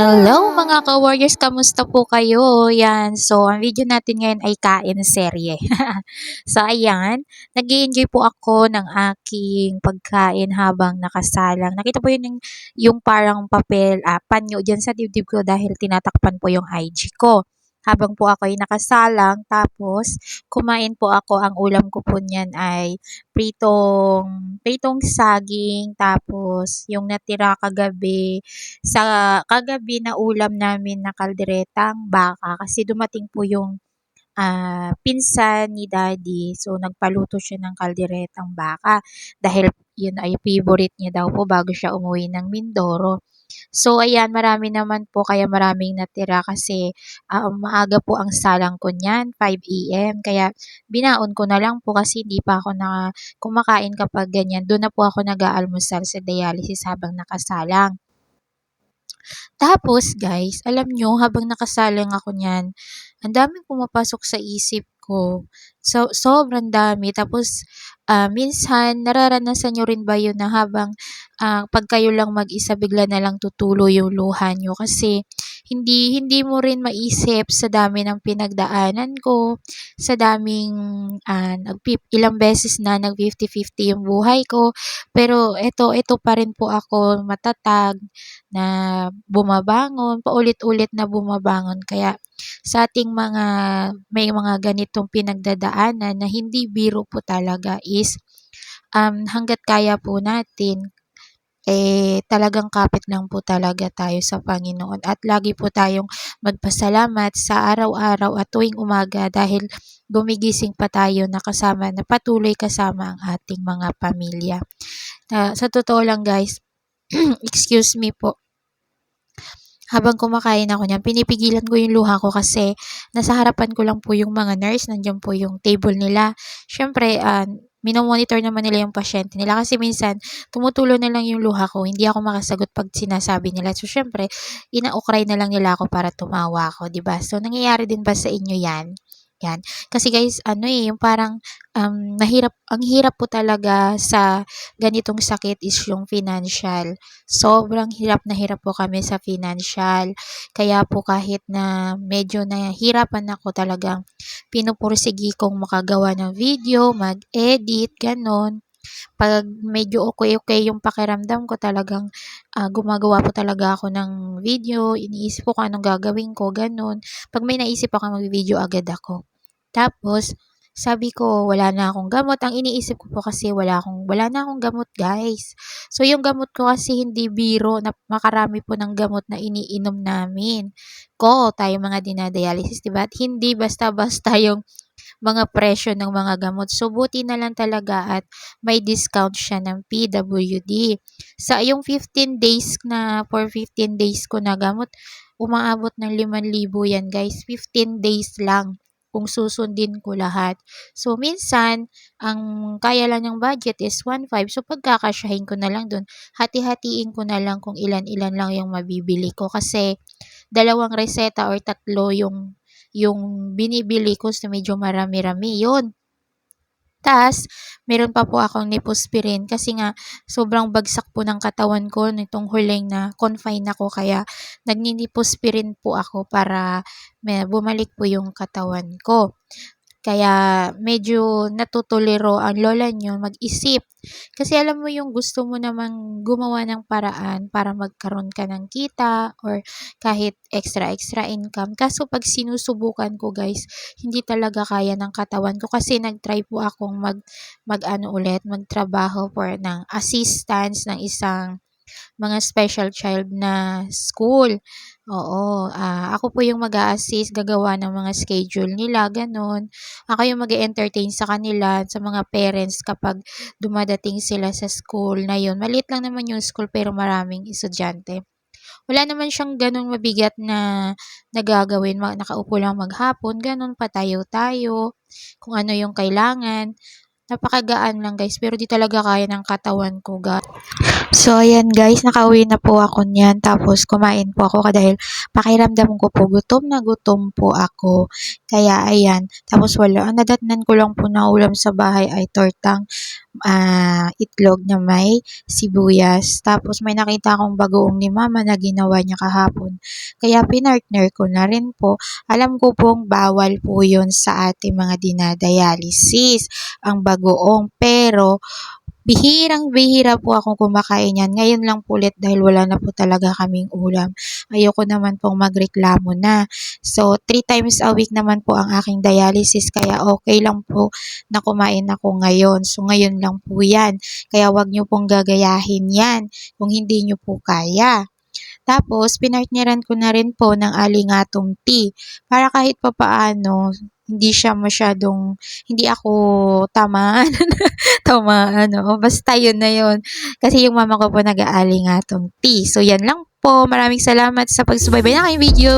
Hello mga ka-warriors, kamusta po kayo? Yan, so ang video natin ngayon ay kain serye. So ayan, nag-enjoy po ako ng aking pagkain habang nakasalang. Nakita po yun yung parang papel, panyo dyan sa dibdib ko dahil tinatakpan po yung IG ko. Habang po ako ay nakasalang, tapos kumain po ako, ang ulam ko po niyan ay pritong saging, tapos yung natira kagabi na ulam namin na kalderetang baka kasi dumating po yung pinsan ni daddy. So, nagpaluto siya ng kalderetang baka dahil yun ay favorite niya daw po bago siya umuwi ng Mindoro. So, ayan, marami naman po kaya maraming natira kasi maaga po ang salang ko niyan, 5 AM. Kaya binaon ko na lang po kasi hindi pa ako kumakain kapag ganyan. Doon na po ako nag-aalmusal sa dialysis habang nakasalang. Tapos guys, alam nyo habang nakasalang ako niyan, ang daming pumapasok sa isip ko. So, sobrang dami. Tapos, minsan, nararanasan nyo rin ba yun na habang pag kayo lang mag-isa, bigla na lang tutulo yung luha nyo kasi hindi mo rin maisip sa dami ng pinagdaanan ko, sa daming ilang beses na nag 50-50 yung buhay ko. Pero ito pa rin po ako matatag na bumabangon, paulit-ulit na bumabangon. Kaya sa ating may mga ganitong pinagdadaanan na hindi biro po talaga is hangga't kaya po natin, talagang kapit lang po talaga tayo sa Panginoon at lagi po tayong magpasalamat sa araw-araw at tuwing umaga dahil gumigising pa tayo na patuloy kasama ang ating mga pamilya. Sa totoo lang guys, excuse me po, habang kumakain ako niyan, pinipigilan ko yung luha ko kasi nasa harapan ko lang po yung mga nurse, nandiyan po yung table nila. Siyempre, minomonitor naman nila yung pasyente nila kasi minsan tumutulo na lang yung luha ko, hindi ako makasagot pag sinasabi nila. So, siyempre, inaukray na lang nila ako para tumawa ako, 'di ba? So, nangyayari din ba sa inyo 'yan? Yan. Kasi guys, yung parang ang hirap po talaga sa ganitong sakit is yung financial. Sobrang hirap na hirap po kami sa financial. Kaya po kahit na medyo nahihirapan ako talagang pinupursigi kong makagawa ng video, mag-edit, ganon. Pag medyo okay yung pakiramdam ko talagang gumagawa po talaga ako ng video, iniisip ko kung anong gagawin ko, ganon. Pag may naisip ako mag-video agad ako. Tapos, sabi ko, wala na akong gamot. Ang iniisip ko po kasi wala na akong gamot, guys. So, yung gamot ko kasi hindi biro, makarami po ng gamot na iniinom namin. Tayo mga dinadialysis, diba? At hindi basta-basta yung mga presyo ng mga gamot. So, buti na lang talaga at may discount siya ng PWD. Yung 15 days for 15 days ko na gamot, umaabot ng 5,000 yan, guys. 15 days lang kung susundin ko lahat. So, minsan, ang kaya lang ng budget is 1,500. So, pagkakasyahin ko na lang dun, hati-hatiin ko na lang kung ilan-ilan lang yung mabibili ko. Kasi, 2 reseta or 3 yung binibili ko. So, medyo marami-rami yun. Tas, meron pa po akong Neosporin kasi nga sobrang bagsak po ng katawan ko nitong huling na confine ako kaya nagni-Neosporin po ako para bumalik po yung katawan ko. Kaya medyo natutuliro ang lola niyo mag-isip. Kasi alam mo yung gusto mo namang gumawa ng paraan para magkaroon ka ng kita or kahit extra income. Kaso pag sinusubukan ko guys, hindi talaga kaya ng katawan ko kasi nag-try po akong magtrabaho ng assistance ng isang mga special child na school. Oo, ako po yung mag-a-assist, gagawa ng mga schedule nila, gano'n. Ako yung mag-e-entertain sa kanila, sa mga parents kapag dumadating sila sa school na yun. Maliit lang naman yung school pero maraming estudyante. Wala naman siyang gano'ng mabigat na nagagawin. Nakaupo lang maghapon, gano'n, patayo-tayo, kung ano yung kailangan. Napakagaan lang guys, pero di talaga kaya ng katawan ko guys. So ayan guys, nakauwi na po ako niyan tapos kumain po ako dahil pakiramdam ko po gutom po ako. Kaya ayan, tapos wala, ang nadatnan ko lang po na ulam sa bahay ay tortang itlog na may sibuyas. Tapos may nakita akong bagoong ni mama na ginawa niya kahapon. Kaya pinartner ko na rin po. Alam ko pong bawal po yun sa ating mga dinadialysis, ang bagoong. Pero bihirang-bihira po akong kumakain yan. Ngayon lang po ulit dahil wala na po talaga kaming ulam. Ayoko naman pong magreklamo na. So, 3 times a week naman po ang aking dialysis kaya okay lang po na kumain ako ngayon. So, ngayon lang po yan. Kaya wag nyo pong gagayahin yan kung hindi nyo po kaya. Tapos, pinartneran ko na rin po ng alingatong tea para kahit papaano hindi siya masyadong, hindi ako tamaan, tamaan, oo. Basta yun na yun. Kasi yung mama ko po nag-aalingatong tea. So, yan lang po. Maraming salamat sa pagsubaybay ng aking video.